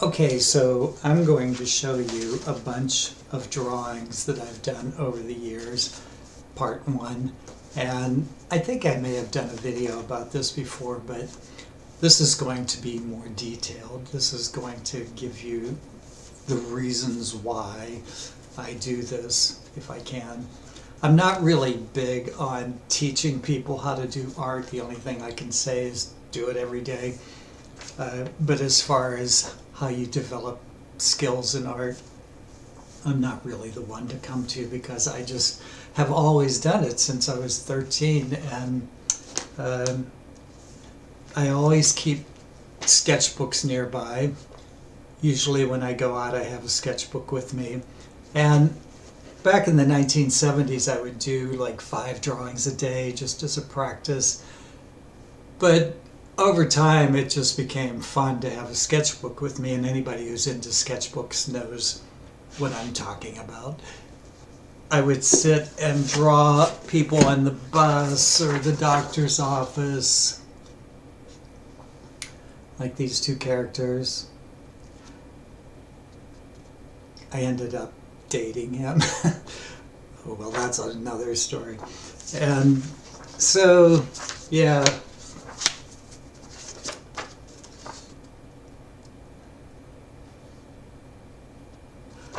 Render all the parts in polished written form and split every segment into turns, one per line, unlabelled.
Okay, so I'm going to show you a bunch of drawings that I've done over the years, part one. And I think I may have done a video about this before, but this is going to be more detailed. This is going to give you the reasons why I do this, if I can. I'm not really big on teaching people how to do art. The only thing I can say is do it every day. But as far as how you develop skills in art, I'm not really the one to come to, because I just have always done it since I was 13, and I always keep sketchbooks nearby. Usually when I go out I have a sketchbook with me, and back in the 1970s I would do like 5 drawings a day just as a practice, but over time it just became fun to have a sketchbook with me, and anybody who's into sketchbooks knows what I'm talking about. I would sit and draw people on the bus or the doctor's office, like these 2 characters. I ended up dating him. Oh, well, that's another story. And so, yeah.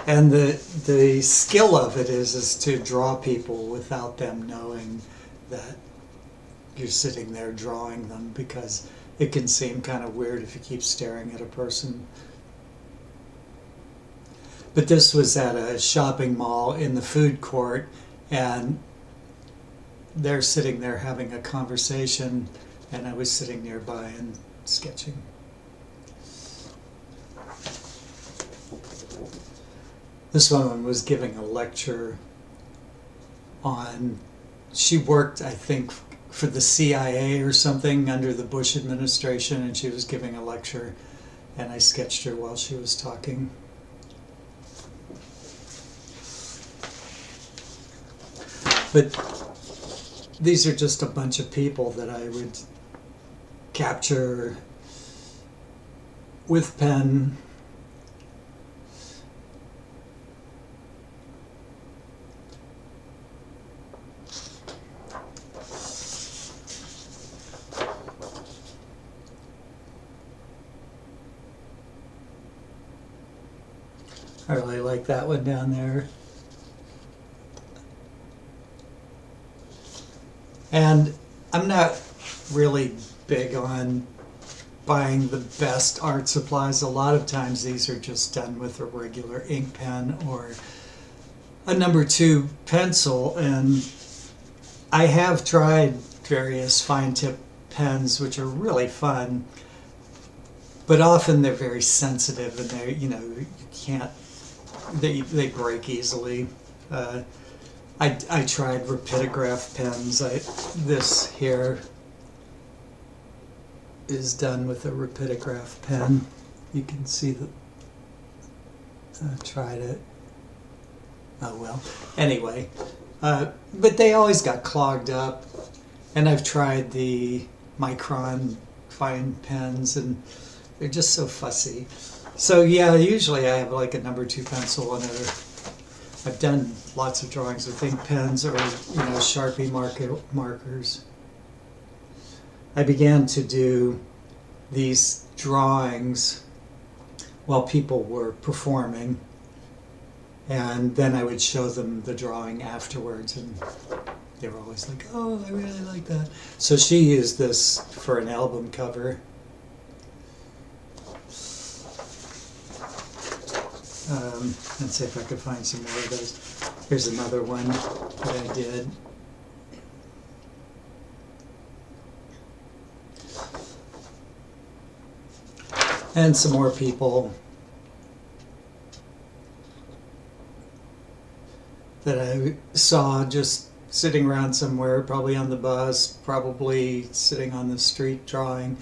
And the skill of it is to draw people without them knowing that you're sitting there drawing them, because it can seem kind of weird if you keep staring at a person. But this was at a shopping mall in the food court, and they're sitting there having a conversation, and I was sitting nearby and sketching. This woman was giving a lecture on, she worked, I think, for the CIA or something under the Bush administration, and she was giving a lecture, and I sketched her while she was talking. But these are just a bunch of people that I would capture with pen. I really like that one down there. And I'm not really big on buying the best art supplies. A lot of times these are just done with a regular ink pen or a number 2 pencil, and I have tried various fine tip pens which are really fun, but often they're very sensitive, and they're, you can't, they break easily. I tried rapidograph pens. This here is done with a rapidograph pen. You can see that I tried it. Oh well. Anyway, but they always got clogged up, and I've tried the Micron fine pens, and they're just so fussy. So yeah, usually I have like a number 2 pencil, and I've done lots of drawings with ink pens or Sharpie markers. I began to do these drawings while people were performing, and then I would show them the drawing afterwards, and they were always like, "Oh, I really like that." So she used this for an album cover. Let's see if I could find some more of those. Here's another one that I did. And some more people that I saw just sitting around somewhere, probably on the bus, probably sitting on the street drawing,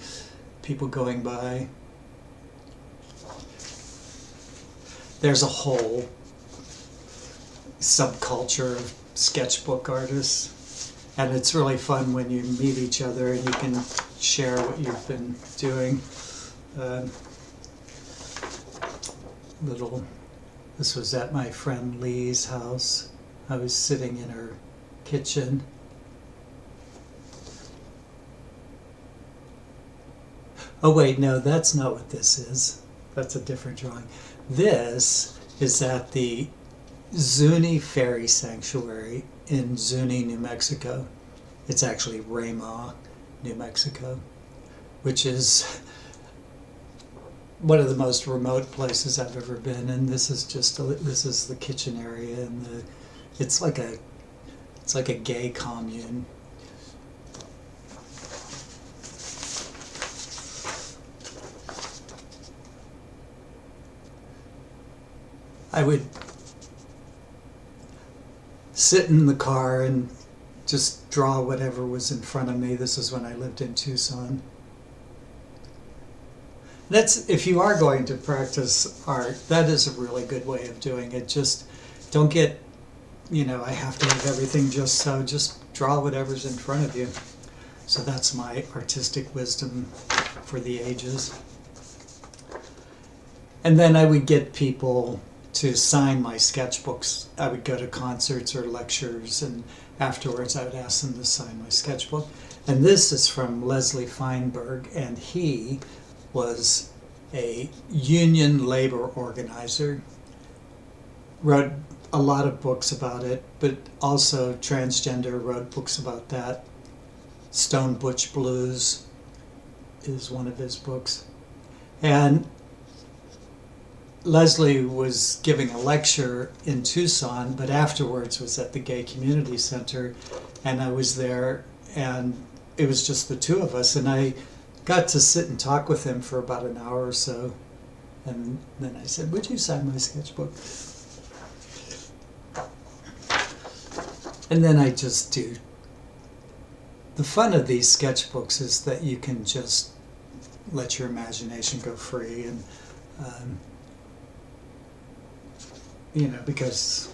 people going by. There's a whole subculture of sketchbook artists, and it's really fun when you meet each other and you can share what you've been doing. little, this was at my friend Lee's house. I was sitting in her kitchen. Oh wait, no, that's not what this is. That's a different drawing. This is at the Zuni Fairy Sanctuary in Zuni, New Mexico. It's actually Rama, New Mexico, which is one of the most remote places I've ever been. And this is just this is the kitchen area, and it's like a gay commune. I would sit in the car and just draw whatever was in front of me. This is when I lived in Tucson. That's, if you are going to practice art, that is a really good way of doing it. Just don't get, I have to have everything just so. Just draw whatever's in front of you. So that's my artistic wisdom for the ages. And then I would get people to sign my sketchbooks. I would go to concerts or lectures, and afterwards I would ask them to sign my sketchbook. And this is from Leslie Feinberg, and he was a union labor organizer, wrote a lot of books about it, but also transgender, wrote books about that. Stone Butch Blues is one of his books. And Leslie was giving a lecture in Tucson, but afterwards was at the Gay Community Center, and I was there, and it was just the two of us, and I got to sit and talk with him for about an hour or so, and then I said, "Would you sign my sketchbook?" And then I just do. The fun of these sketchbooks is that you can just let your imagination go free, and because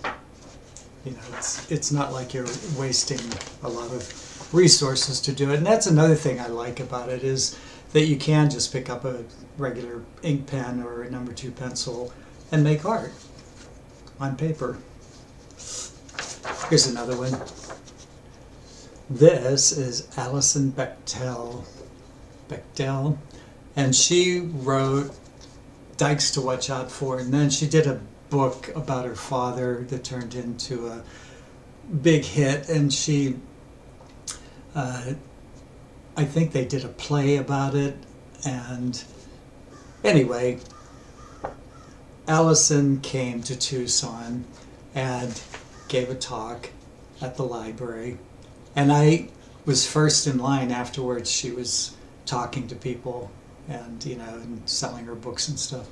it's not like you're wasting a lot of resources to do it. And that's another thing I like about it, is that you can just pick up a regular ink pen or a number 2 pencil and make art on paper. Here's another one. This is Alison Bechdel, and she wrote Dykes to Watch Out For, and then she did a book about her father that turned into a big hit, and she I think they did a play about it. And anyway, Allison came to Tucson and gave a talk at the library, and I was first in line afterwards. She was talking to people and and selling her books and stuff,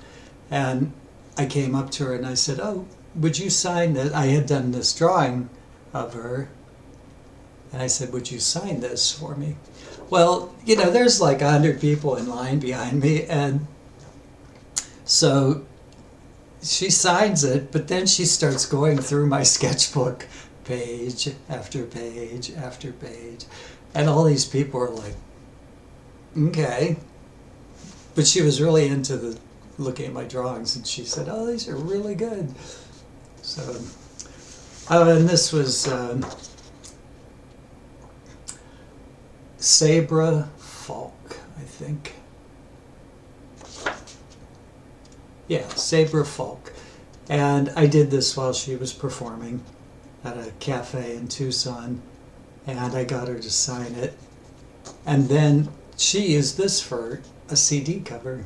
and I came up to her and I said, "Oh, would you sign this?" I had done this drawing of her, and I said, "Would you sign this for me?" Well, there's like 100 people in line behind me, and so she signs it, but then she starts going through my sketchbook page after page after page, and all these people are like, "Okay." But she was really into looking at my drawings, and she said, "Oh, these are really good." So, and this was Sabra Falk, I think. Yeah, Sabra Falk. And I did this while she was performing at a cafe in Tucson, and I got her to sign it. And then she used this for a CD cover.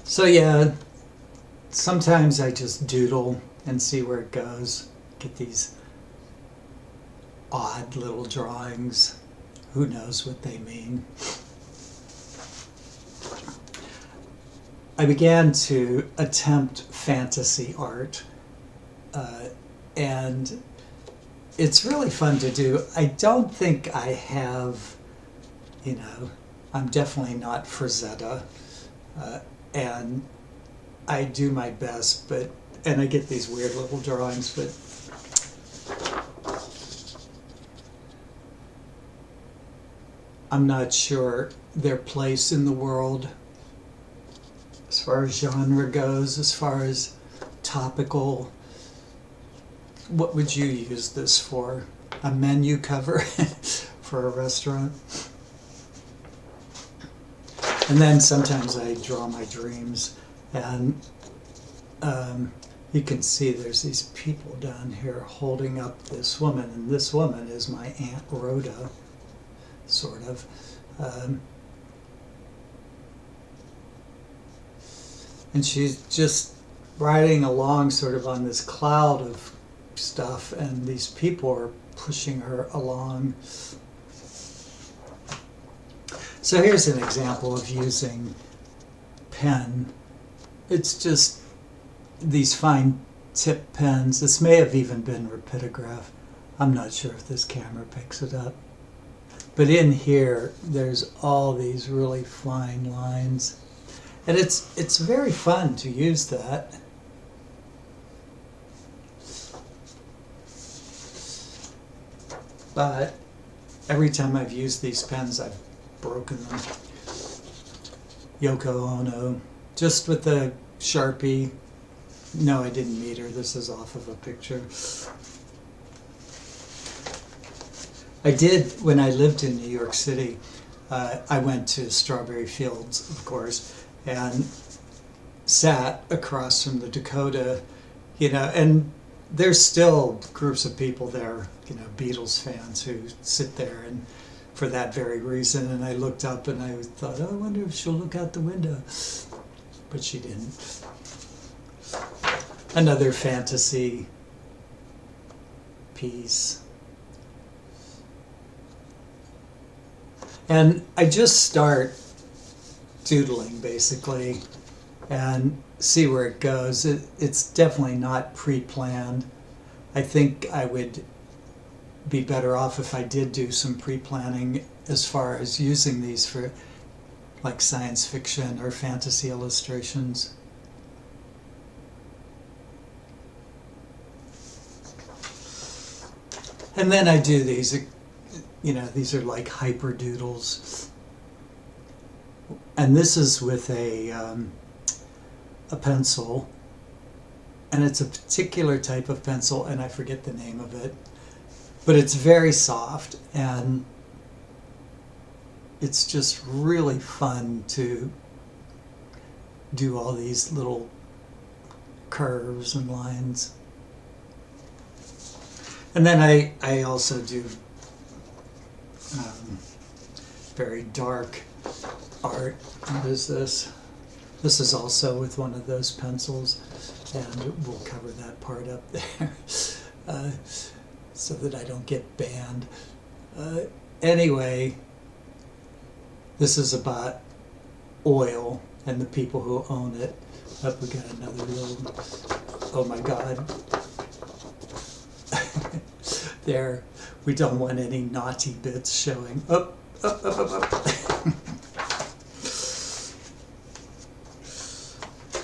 So yeah, sometimes I just doodle and see where it goes. Get these odd little drawings. Who knows what they mean? I began to attempt fantasy art, and it's really fun to do. I don't think I have, I'm definitely not Frazetta, and I do my best, and I get these weird little drawings, but I'm not sure their place in the world as far as genre goes, as far as topical. What would you use this for? A menu cover for a restaurant? And then sometimes I draw my dreams, and you can see there's these people down here holding up this woman, and this woman is my Aunt Rhoda, sort of. And she's just riding along sort of on this cloud of stuff, and these people are pushing her along. So here's an example of using pen. It's just these fine tip pens. This may have even been rapidograph. I'm not sure if this camera picks it up. But in here, there's all these really fine lines. And it's very fun to use that. But every time I've used these pens, I've broken them. Yoko Ono, just with the Sharpie. No, I didn't meet her. This is off of a picture. I did, when I lived in New York City, I went to Strawberry Fields, of course, and sat across from the Dakota, and there's still groups of people there, Beatles fans who sit there, and for that very reason. And I looked up and I thought, oh, I wonder if she'll look out the window. But she didn't. Another fantasy piece. And I just start doodling, basically, and see where it goes. It's definitely not pre-planned. I think I would be better off if I did do some pre-planning as far as using these for like science fiction or fantasy illustrations. And then I do these, these are like hyper doodles. And this is with a pencil, and it's a particular type of pencil, and I forget the name of it, but it's very soft, and it's just really fun to do all these little curves and lines. And then I also do very dark art. What is this? This is also with one of those pencils, and we'll cover that part up there so that I don't get banned. Anyway, this is about oil and the people who own it. Oh, we got another little, oh my God. There, we don't want any naughty bits showing. Up, up, up, up, up.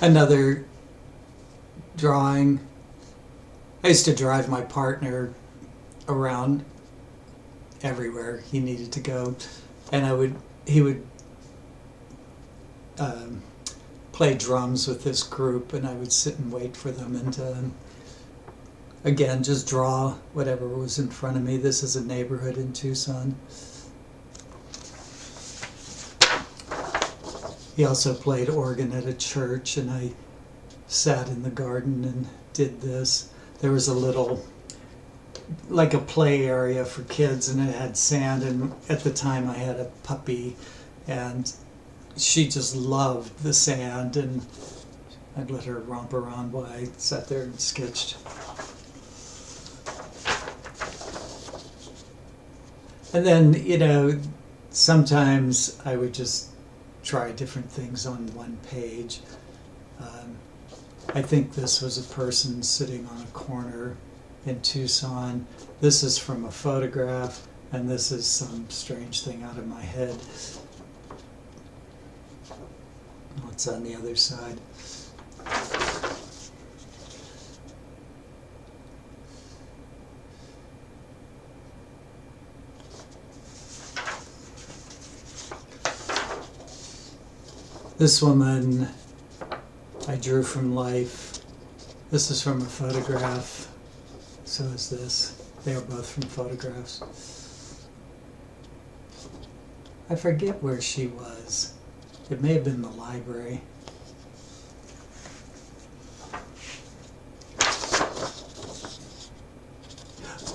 Another drawing. I used to drive my partner around everywhere he needed to go, and he would play drums with this group, and I would sit and wait for them, and again, just draw whatever was in front of me. This is a neighborhood in Tucson. He also played organ at a church, and I sat in the garden and did this. There was a little, like a play area for kids, and it had sand, and at the time I had a puppy, and she just loved the sand, and I'd let her romp around while I sat there and sketched. And then, sometimes I would just try different things on one page. I think this was a person sitting on a corner in Tucson. This is from a photograph, and this is some strange thing out of my head. What's on the other side? This woman I drew from life. This is from a photograph. So is this. They are both from photographs. I forget where she was. It may have been the library.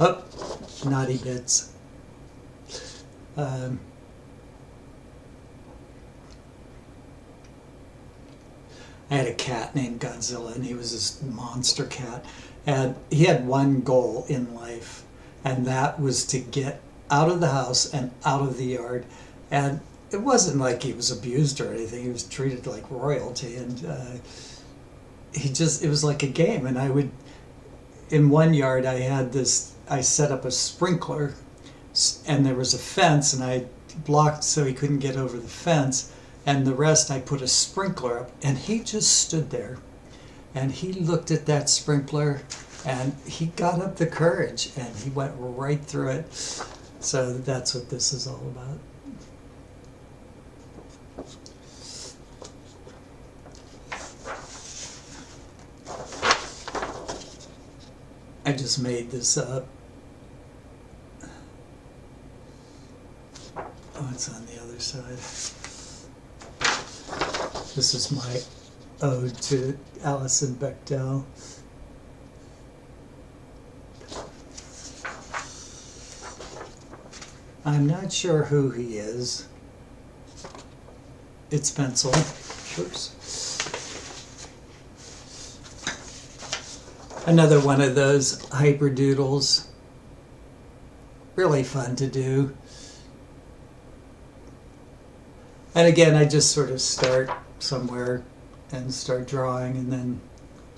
Oh, Naughty Bits. I had a cat named Godzilla, and he was this monster cat. And he had one goal in life, and that was to get out of the house and out of the yard. And it wasn't like he was abused or anything. He was treated like royalty, and it was like a game. And I would, in one yard, I set up a sprinkler, and there was a fence, and I blocked so he couldn't get over the fence. And the rest, I put a sprinkler up, and he just stood there, and he looked at that sprinkler, and he got up the courage, and he went right through it. So that's what this is all about. I just made this up. Oh, it's on the other side. This is my ode to Alison Bechdel. I'm not sure who he is. It's pencil. Oops. Another one of those hyperdoodles. Really fun to do. And again, I just sort of start somewhere and start drawing and then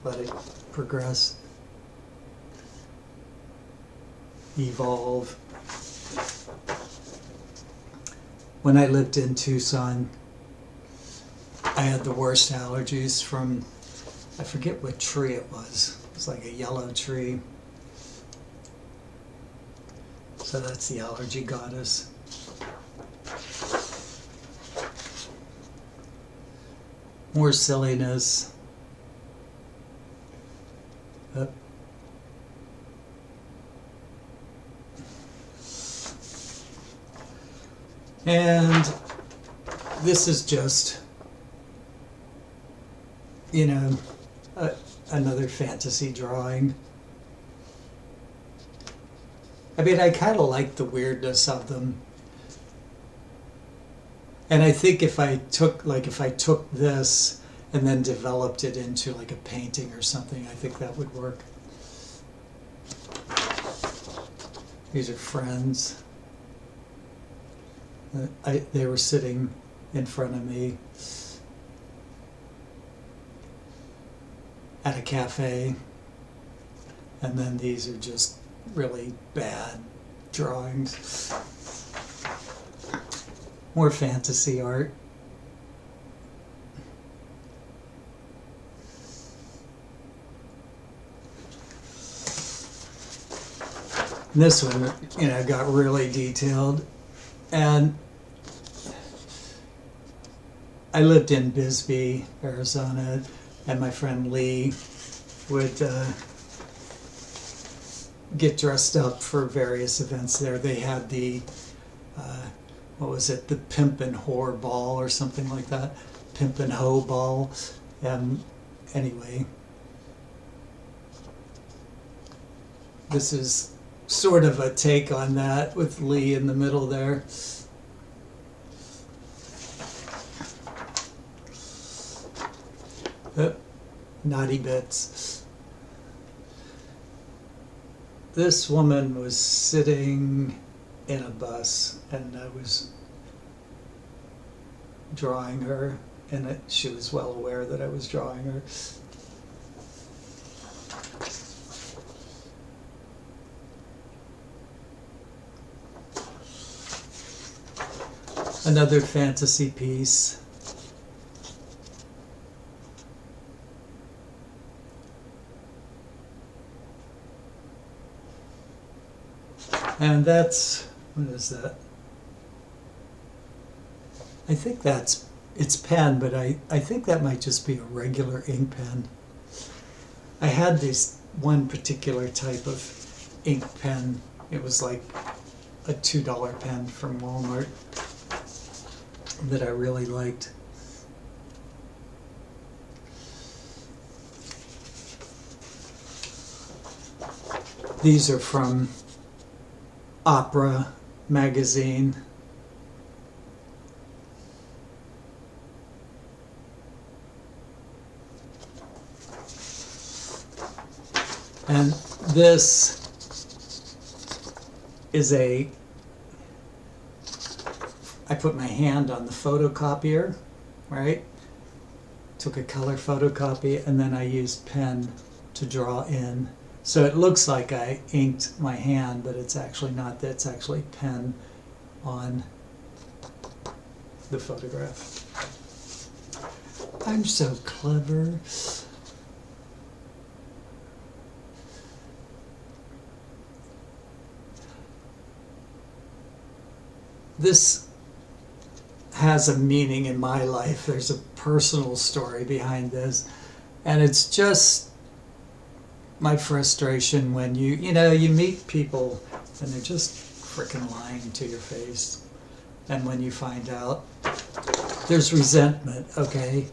let it progress, evolve. When I lived in Tucson, I had the worst allergies from, I forget what tree it was. It was like a yellow tree. So that's the allergy goddess. More silliness. Up. And this is just, you know, another fantasy drawing. I mean, I kind of like the weirdness of them. And I think if I took this and then developed it into like a painting or something, I think that would work. These are friends. They were sitting in front of me at a cafe, and then these are just really bad drawings. More fantasy art. And this one, you know, got really detailed. And I lived in Bisbee, Arizona, and my friend Lee would get dressed up for various events there. They had the what was it, the Pimp and Whore Ball or something like that, Pimp and Hoe Ball. Anyway, this is sort of a take on that with Lee in the middle there. Naughty Bits. This woman was sitting in a bus, and I was drawing her, and she was well aware that I was drawing her. Another fantasy piece. And that's, what is that? I think that's it's pen, but I think that might just be a regular ink pen. I had this one particular type of ink pen. It was like a $2 pen from Walmart that I really liked. These are from Opera magazine. And this is I put my hand on the photocopier, right? Took a color photocopy, and then I used pen to draw in. So it looks like I inked my hand, but it's actually not. That's actually pen on the photograph. I'm so clever. This has a meaning in my life. There's a personal story behind this, and it's just my frustration when you meet people and they're just frickin' lying to your face, and when you find out, there's resentment, okay?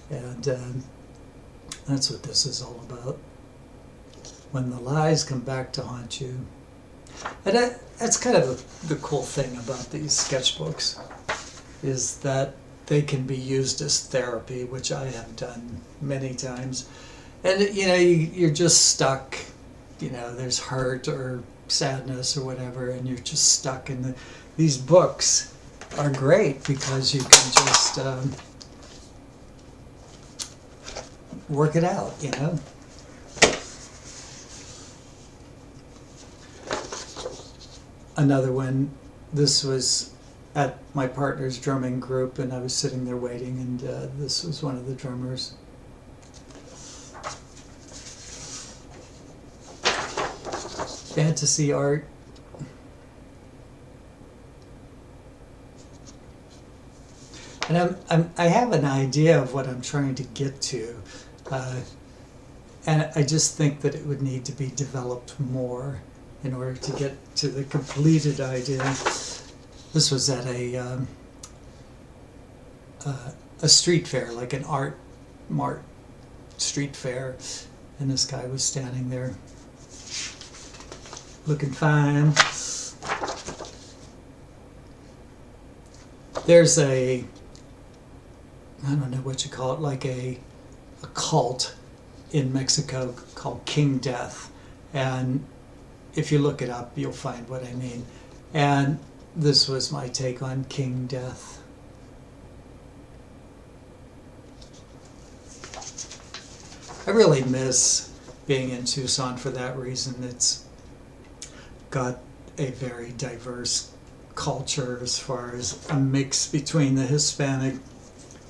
And that's what this is all about. When the lies come back to haunt you. And that's kind of the cool thing about these sketchbooks, is that they can be used as therapy, which I have done many times. And you're just stuck, there's hurt or sadness or whatever, and you're just stuck in these books are great because you can just work it out, Another one, this was at my partner's drumming group, and I was sitting there waiting, and this was one of the drummers. Fantasy art. And I have an idea of what I'm trying to get to, and I just think that it would need to be developed more in order to get to the completed idea. This was at a street fair, like an art mart street fair, and this guy was standing there looking fine. There's I don't know what you call it, like a cult in Mexico called King Death, and if you look it up, you'll find what I mean. And this was my take on King Death. I really miss being in Tucson for that reason. It's got a very diverse culture as far as a mix between the Hispanic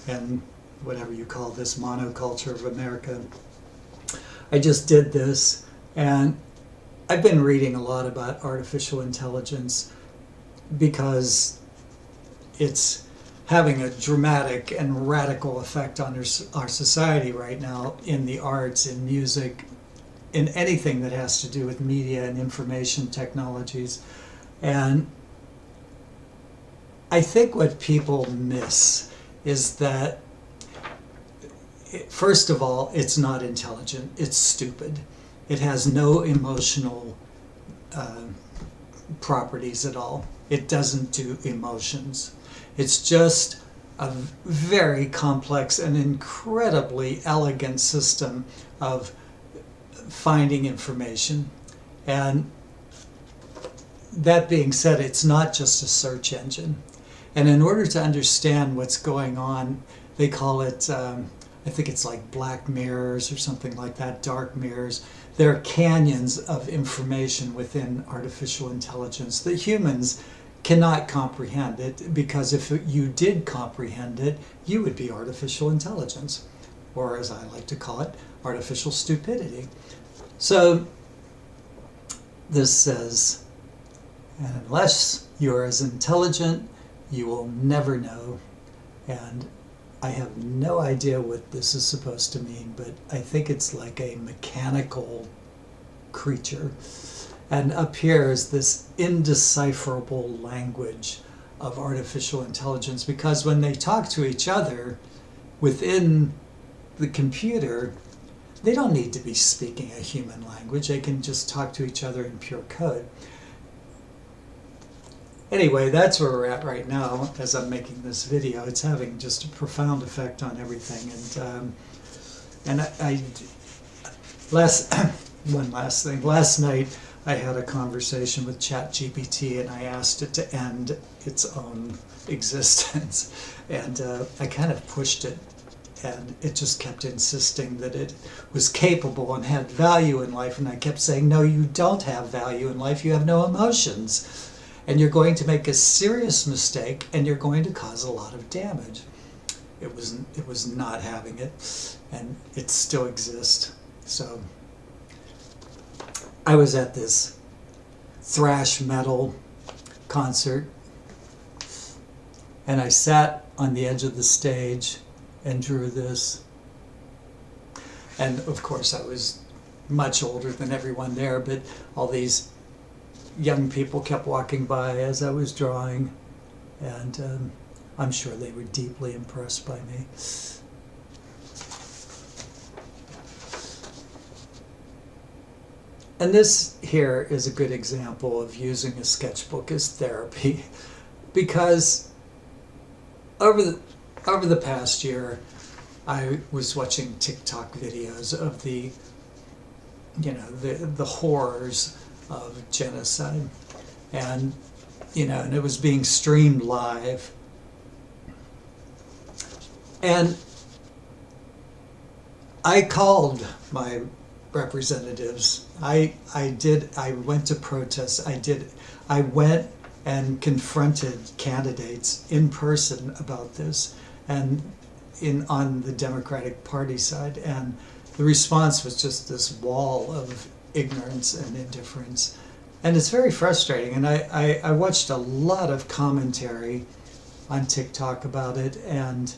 and whatever you call this monoculture of America. I just did this, and I've been reading a lot about artificial intelligence because it's having a dramatic and radical effect on our society right now, in the arts, in music, in anything that has to do with media and information technologies. And I think what people miss is that, first of all, it's not intelligent, it's stupid. It has no emotional properties at all. It doesn't do emotions. It's just a very complex and incredibly elegant system of finding information. And that being said, it's not just a search engine. And in order to understand what's going on, they call it, I think it's like black mirrors or something like that, dark mirrors. There are canyons of information within artificial intelligence that humans cannot comprehend it, because if you did comprehend it, you would be artificial intelligence, or as I like to call it, artificial stupidity. So this says, unless you're as intelligent, you will never know. And I have no idea what this is supposed to mean, but I think it's like a mechanical creature. And up here is this indecipherable language of artificial intelligence, because when they talk to each other within the computer, they don't need to be speaking a human language. They can just talk to each other in pure code. Anyway, that's where we're at right now as I'm making this video. It's having just a profound effect on everything. And one last thing. Last night I had a conversation with ChatGPT and I asked it to end its own existence. And I kind of pushed it, and it just kept insisting that it was capable and had value in life. And I kept saying, no, you don't have value in life. You have no emotions. And you're going to make a serious mistake, and you're going to cause a lot of damage. It was not having it, and it still exists. So I was at this thrash metal concert, and I sat on the edge of the stage and drew this. And of course I was much older than everyone there, but all these young people kept walking by as I was drawing, and I'm sure they were deeply impressed by me. And this here is a good example of using a sketchbook as therapy, because over the past year I was watching TikTok videos of the horrors of genocide, and and it was being streamed live, and I called my representatives. I went to protests. I went and confronted candidates in person about this, and on the Democratic Party side, and the response was just this wall of ignorance and indifference, and it's very frustrating. And I watched a lot of commentary on TikTok about it, and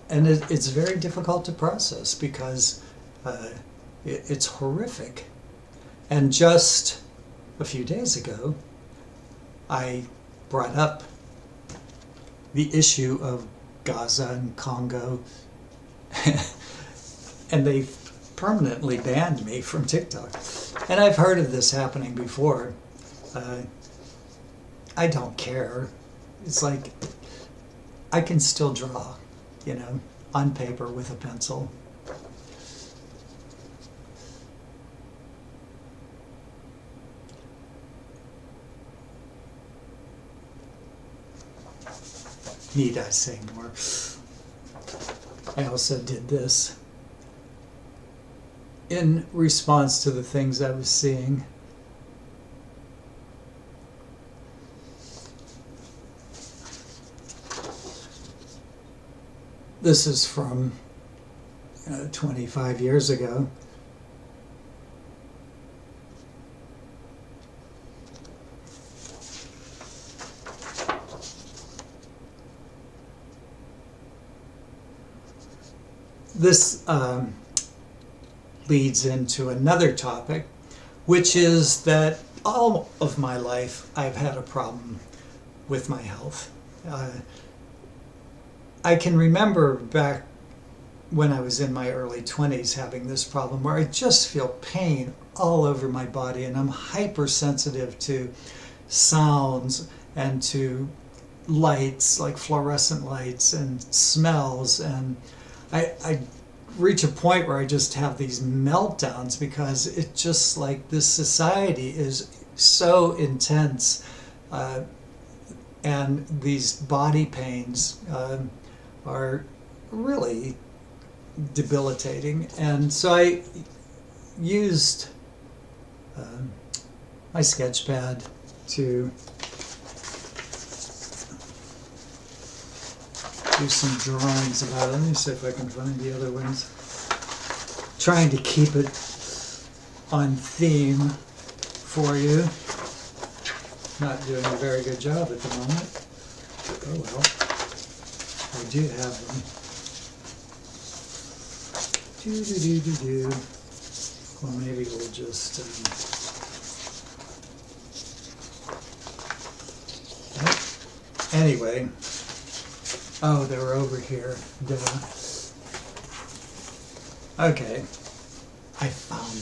it's very difficult to process, because it's horrific. And just a few days ago I brought up the issue of Gaza and Congo and they permanently banned me from TikTok. And I've heard of this happening before. I don't care. It's like, I can still draw, on paper with a pencil. Need I say more? I also did this in response to the things I was seeing. This is from 25 years ago. This leads into another topic, which is that all of my life I've had a problem with my health. I can remember back when I was in my early 20s having this problem where I just feel pain all over my body, and I'm hypersensitive to sounds and to lights, like fluorescent lights, and smells, and I reach a point where I just have these meltdowns, because it's just like this society is so intense, and these body pains are really debilitating. And so I used my sketch pad to do some drawings about it. Let me see if I can find the other ones. Trying to keep it on theme for you. Not doing a very good job at the moment. Oh well, I do have them. Do. Well, maybe we'll just. Anyway. Oh, they were over here. Duh. Okay, I found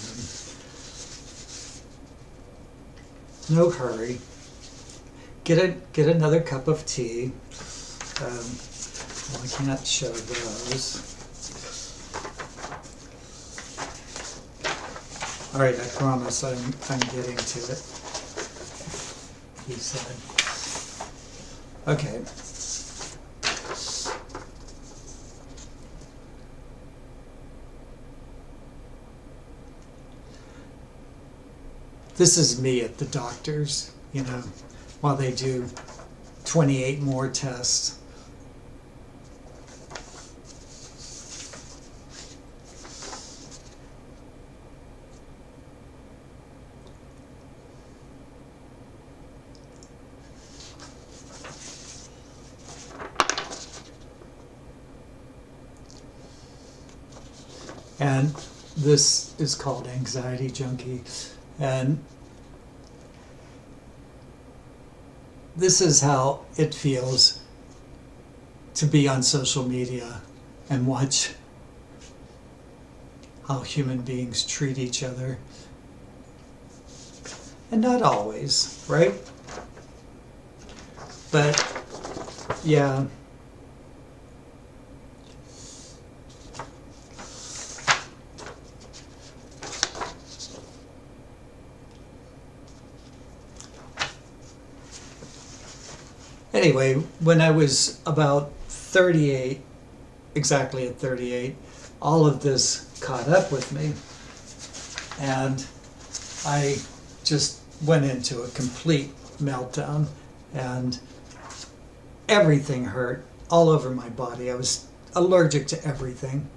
them. No hurry. Get another cup of tea. Well, I can't show those. All right, I promise I'm getting to it. He said. Okay. This is me at the doctor's, while they do 28 more tests. And this is called Anxiety Junkie. And this is how it feels to be on social media and watch how human beings treat each other. And not always, right? But yeah. Anyway, when I was about 38, exactly at 38, all of this caught up with me. And I just went into a complete meltdown and everything hurt all over my body. I was allergic to everything.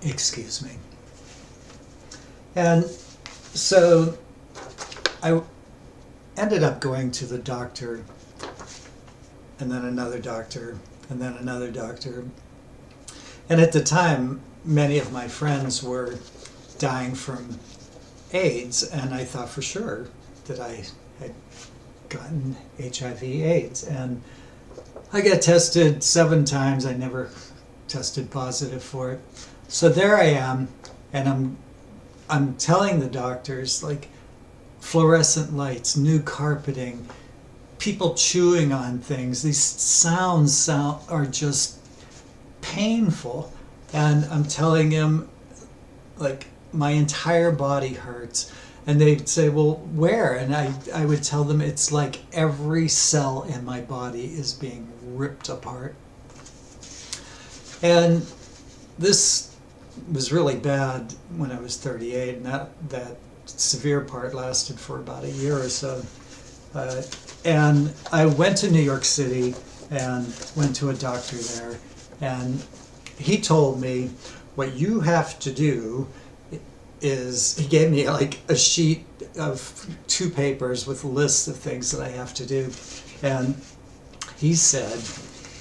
Excuse me. And so I ended up going to the doctor, and then another doctor, and then another doctor. And at the time, many of my friends were dying from AIDS, and I thought for sure that I had gotten HIV/AIDS. And I got tested 7 times. I never tested positive for it. So there I am, and I'm telling the doctors, like, fluorescent lights, new carpeting, people chewing on things, these sounds are just painful. And I'm telling him, like, my entire body hurts. And they'd say, well, where? And I would tell them it's like every cell in my body is being ripped apart. And this was really bad when I was 38, and that severe part lasted for about a year or so. And I went to New York City and went to a doctor there, and he told me, what you have to do is, he gave me like a sheet of 2 papers with lists of things that I have to do. And he said,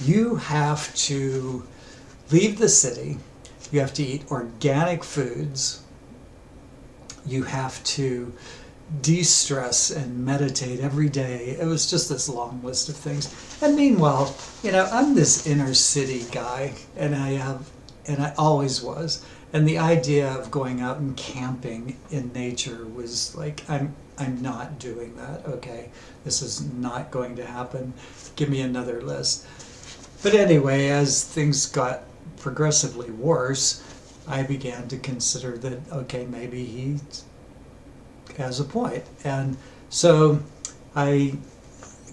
you have to leave the city. You have to eat organic foods. You have to de-stress and meditate every day. It was just this long list of things. And meanwhile, I'm this inner city guy, and I always was. And the idea of going out and camping in nature was like, I'm not doing that. Okay, this is not going to happen. Give me another list. But anyway, as things got progressively worse, I began to consider that, okay, maybe he has a point. And so I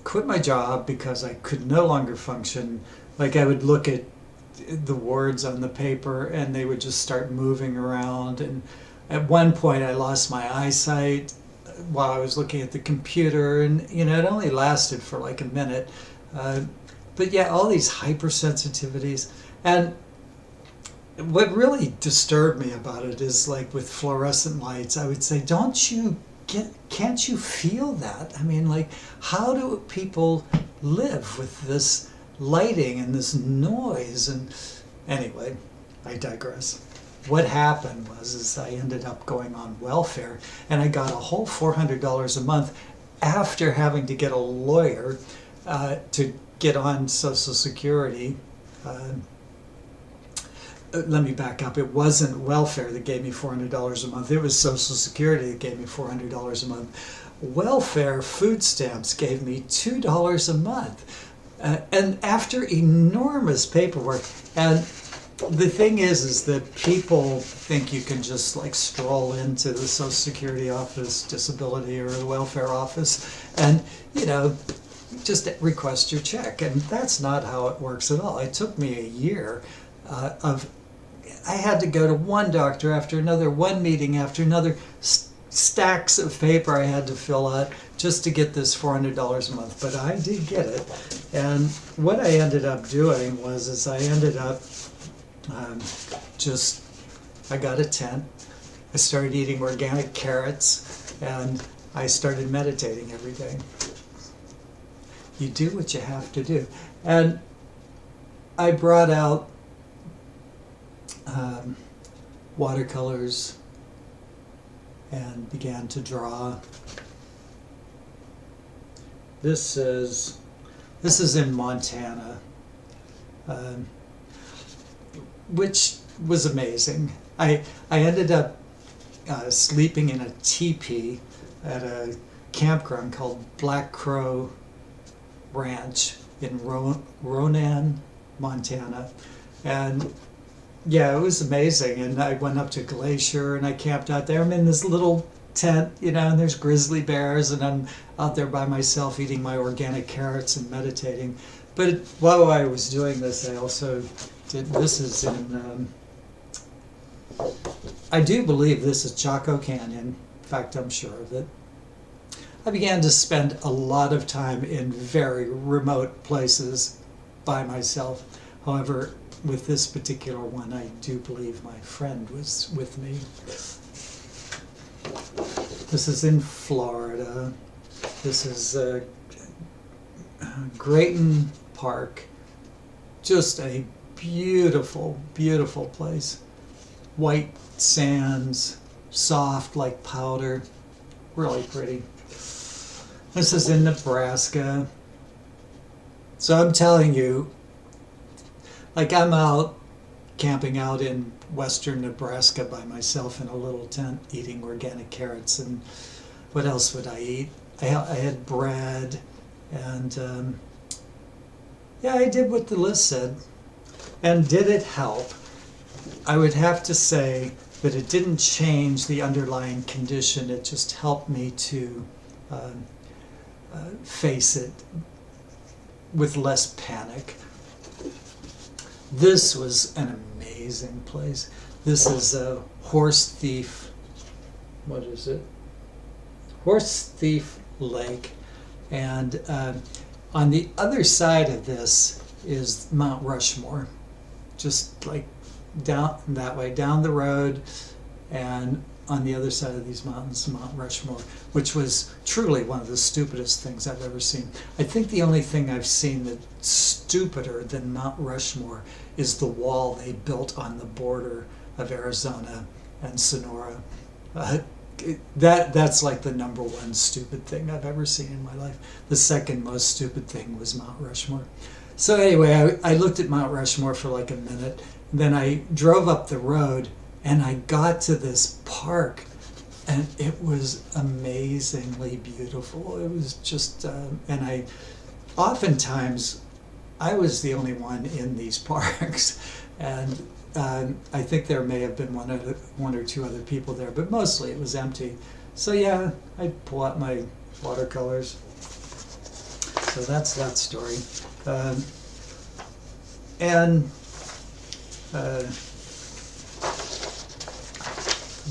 quit my job because I could no longer function. Like, I would look at the words on the paper and they would just start moving around. And at one point I lost my eyesight while I was looking at the computer, and it only lasted for like a minute. But yeah, all these hypersensitivities. And what really disturbed me about it is like with fluorescent lights, I would say, can't you feel that? I mean, like, how do people live with this lighting and this noise? And anyway, I digress. What happened is I ended up going on welfare, and I got a whole $400 a month after having to get a lawyer to get on Social Security. Let me back up. It wasn't welfare that gave me $400 a month. It was Social Security that gave me $400 a month. Welfare, food stamps gave me $2 a month. And after enormous paperwork, and the thing is that people think you can just like stroll into the Social Security office, disability, or the welfare office, and, you know, just request your check. And that's not how it works at all. It took me a year I had to go to one doctor after another, one meeting after another, stacks of paper I had to fill out just to get this $400 a month. But I did get it. And what I ended up doing was I ended up I got a tent. I started eating organic carrots, and I started meditating every day. You do what you have to do. And I brought out watercolors and began to draw. This is in Montana, which was amazing. I ended up sleeping in a teepee at a campground called Black Crow Ranch in Ronan, Montana, and yeah, it was amazing. And I went up to Glacier and I camped out there. I'm in this little tent, you know, and there's grizzly bears, and I'm out there by myself eating my organic carrots and meditating. But while I was doing this, I also did, this is in, I do believe this is Chaco Canyon. In fact, I'm sure of it. I began to spend a lot of time in very remote places by myself. However, with this particular one, I do believe my friend was with me. This is in Florida. This is Grayton Park. Just a beautiful, beautiful place. White sands, soft like powder, really pretty. This is in Nebraska. So I'm telling you, like, I'm out camping out in western Nebraska by myself in a little tent eating organic carrots. And what else would I eat? I had bread, and yeah, I did what the list said. And did it help? I would have to say that it didn't change the underlying condition. It just helped me to face it with less panic. This was an amazing place. This is a Horse Thief, what is it? Horse Thief Lake. And on the other side of this is Mount Rushmore. Just like down that way, down the road, and on the other side of these mountains, Mount Rushmore, which was truly one of the stupidest things I've ever seen. I think the only thing I've seen that's stupider than Mount Rushmore is the wall they built on the border of Arizona and Sonora. That's like the number one stupid thing I've ever seen in my life. The second most stupid thing was Mount Rushmore. So anyway, I looked at Mount Rushmore for like a minute, and then I drove up the road, and I got to this park, and it was amazingly beautiful. It was just, and oftentimes, I was the only one in these parks, and I think there may have been one or two other people there, but mostly it was empty. So yeah, I'd pull out my watercolors. So that's that story.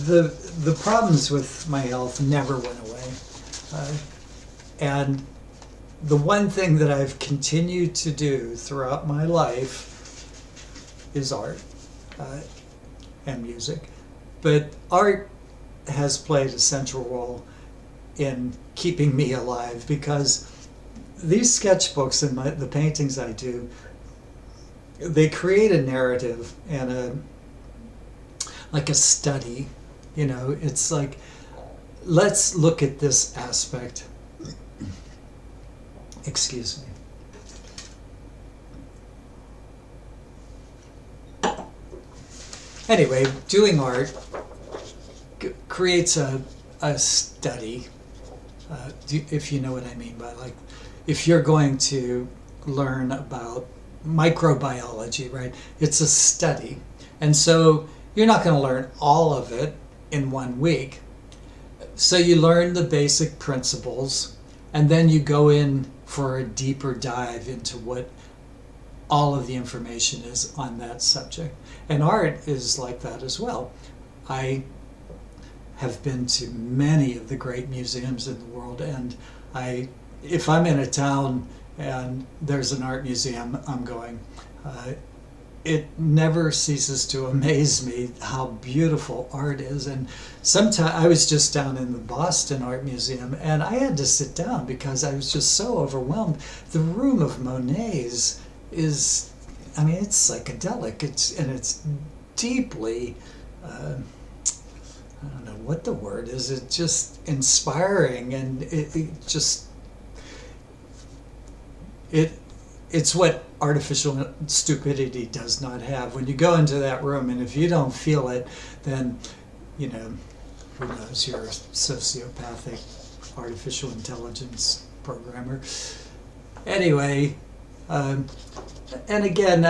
The problems with my health never went away, and the one thing that I've continued to do throughout my life is art. and music. But art has played a central role in keeping me alive, because these sketchbooks and the paintings I do, they create a narrative and like a study. You know, it's like, let's look at this aspect. Excuse me. Anyway, doing art creates a study, if you know what I mean by, like, if you're going to learn about microbiology, right? It's a study. And so you're not going to learn all of it in 1 week. So you learn the basic principles, and then you go in for a deeper dive into what all of the information is on that subject. And art is like that as well. I have been to many of the great museums in the world, and if I'm in a town and there's an art museum, I'm going. It never ceases to amaze me how beautiful art is. And sometimes I was just down in the Boston Art Museum, and I had to sit down because I was just so overwhelmed. The room of Monet's is, I mean, it's psychedelic. It's deeply, I don't know what the word is. It's just inspiring, and it's what artificial stupidity does not have. When you go into that room, and if you don't feel it, then, you know, who knows, you're a sociopathic artificial intelligence programmer. Anyway, and again,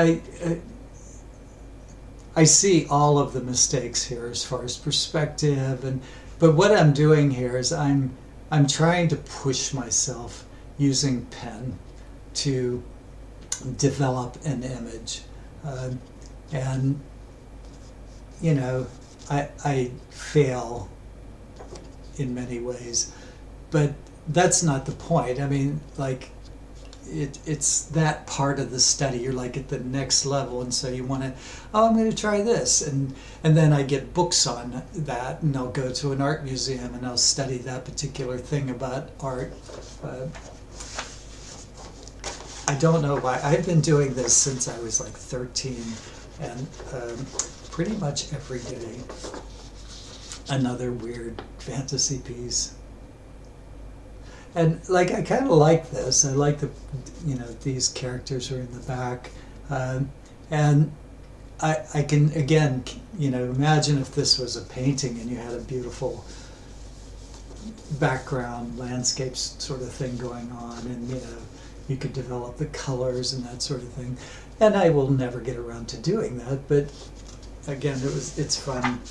I see all of the mistakes here as far as perspective, but what I'm doing here is I'm trying to push myself using pen to develop an image, and you know, I fail in many ways, but that's not the point. I mean, like, it's that part of the study. You're like at the next level, and so you want to, oh, I'm going to try this, and then I get books on that, and I'll go to an art museum and I'll study that particular thing about art. I don't know why. I've been doing this since I was like 13, and pretty much every day another weird fantasy piece. And like, I kind of like this. I like you know, these characters are in the back, and I can, again, you know, imagine if this was a painting and you had a beautiful background landscapes sort of thing going on, and you know, you could develop the colors and that sort of thing. And I will never get around to doing that, but again, it's fun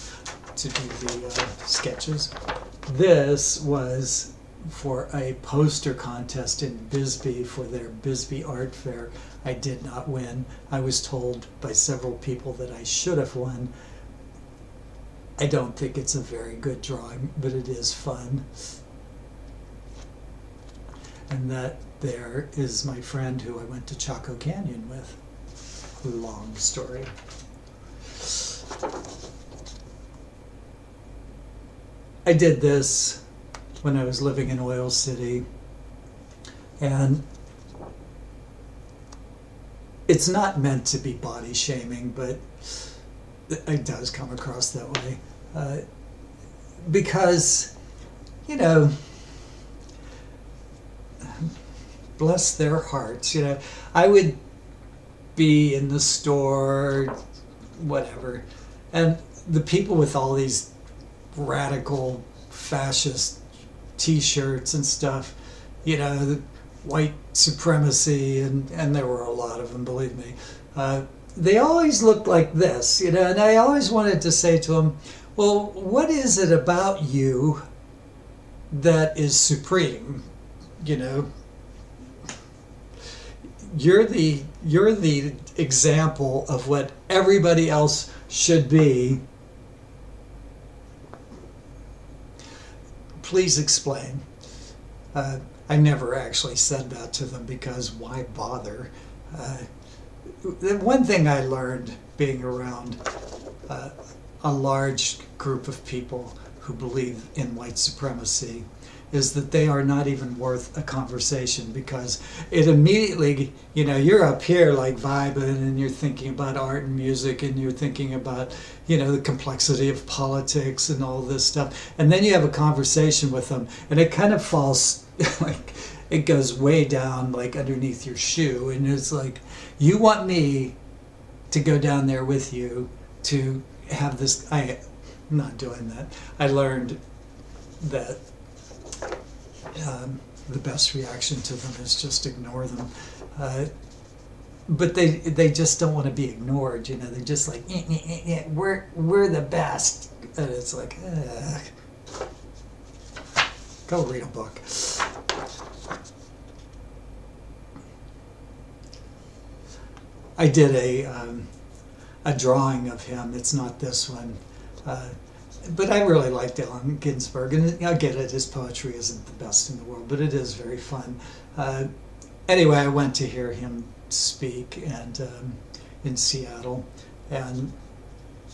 to do the sketches. This was for a poster contest in Bisbee for their Bisbee Art Fair. I did not win. I was told by several people that I should have won. I don't think it's a very good drawing, but it is fun. And that there is my friend who I went to Chaco Canyon with. Long story. I did this when I was living in Oil City, and it's not meant to be body shaming, but it does come across that way, because, you know, bless their hearts, you know, I would be in the store, whatever, and the people with all these radical fascist t-shirts and stuff, you know, the white supremacy, and there were a lot of them, believe me, they always looked like this, you know, and I always wanted to say to them, well, what is it about you that is supreme? You know, you're the example of what everybody else should be. Please explain. I never actually said that to them, because why bother? The one thing I learned being around uh, a large group of people who believe in white supremacy is that they are not even worth a conversation, because it immediately, you know, you're up here like vibing and you're thinking about art and music and you're thinking about, you know, the complexity of politics and all this stuff. And then you have a conversation with them and it kind of falls like, it goes way down like underneath your shoe, and it's like, you want me to go down there with you to have this. I'm not doing that. I learned that the best reaction to them is just ignore them. But they just don't want to be ignored, you know. They're just like, we're the best. And it's like, go read a book. I did a drawing of him. It's not this one. But I really liked Allen Ginsberg, and I get it, his poetry isn't the best in the world, but it is very fun. Anyway, I went to hear him speak and in Seattle, and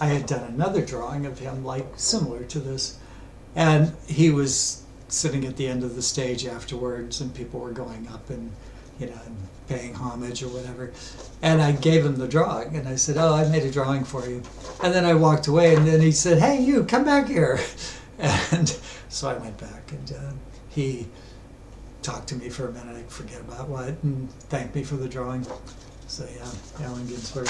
I had done another drawing of him, like similar to this, and he was sitting at the end of the stage afterwards, and people were going up and, you know, and paying homage or whatever. And I gave him the drawing, and I said, "Oh, I made a drawing for you." And then I walked away, and then he said, "Hey, you, come back here." And so I went back, and he talked to me for a minute, I forget about what, and thanked me for the drawing. So yeah, Allen Ginsberg.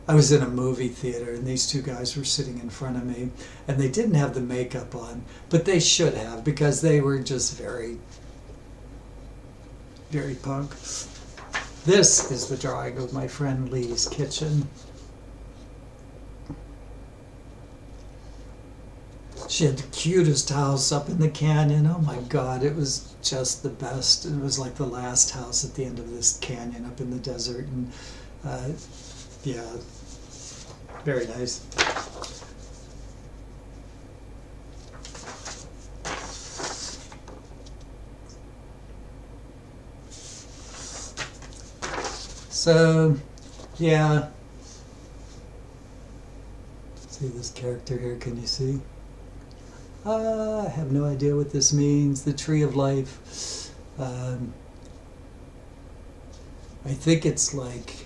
I was in a movie theater, and these two guys were sitting in front of me, and they didn't have the makeup on, but they should have, because they were just very, very punk. This is the drawing of my friend Lee's kitchen. She had the cutest house up in the canyon. Oh my God, it was just the best. It was like the last house at the end of this canyon up in the desert, and yeah, very nice. So, yeah. See this character here, can you see? I have no idea what this means. The tree of life. I think it's like,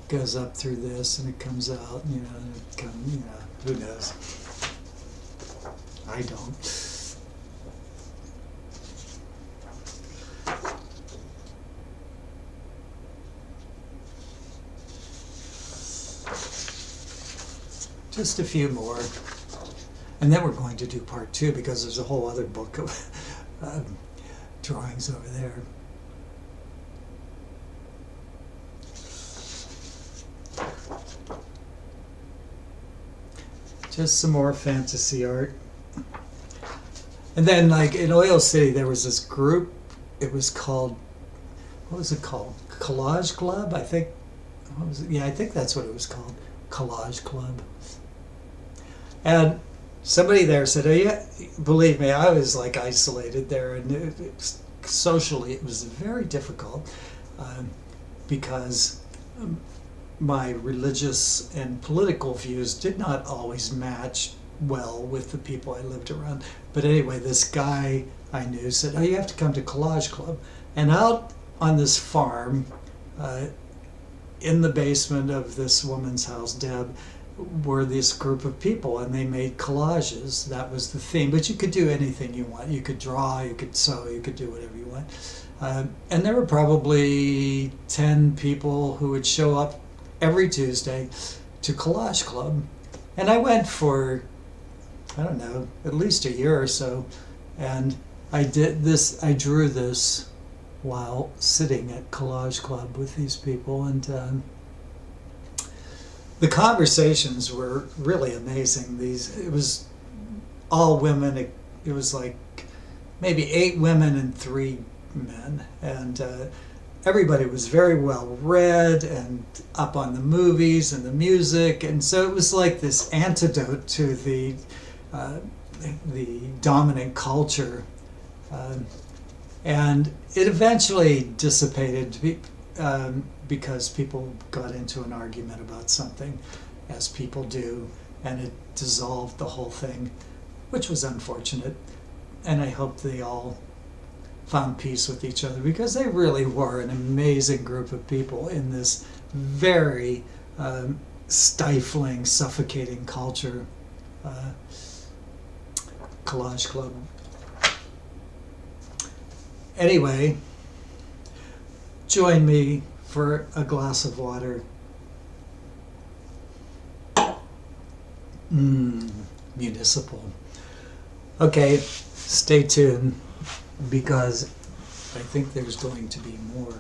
goes up through this and it comes out, you know, and it comes, you know, who knows? I don't. Just a few more, and then we're going to do part 2, because there's a whole other book of drawings over there. Just some more fantasy art. And then, like in Oil City, there was this group. It was called, what was it called? Collage Club, I think. What was it? Yeah, I think that's what it was called. Collage Club. And somebody there said, "Oh yeah, believe me, I was like isolated there, and socially it was very difficult because my religious and political views did not always match well with the people I lived around." But anyway, this guy I knew said, "Oh, you have to come to Collage Club." And out on this farm, in the basement of this woman's house, Deb, were this group of people, and they made collages. That was the theme. But you could do anything you want. You could draw, you could sew, you could do whatever you want. And there were probably 10 people who would show up every Tuesday to Collage Club. And I went for, I don't know, at least a year or so. And I did this, I drew this while sitting at Collage Club with these people. And the conversations were really amazing. It was all women. It was like maybe 8 women and 3 men, and everybody was very well read and up on the movies and the music, and so it was like this antidote to the dominant culture, and it eventually dissipated. because people got into an argument about something, as people do, and it dissolved the whole thing, which was unfortunate. And I hope they all found peace with each other, because they really were an amazing group of people in this very stifling, suffocating culture. Collage Club. Anyway, join me for a glass of water. Municipal. Okay, stay tuned, because I think there's going to be more.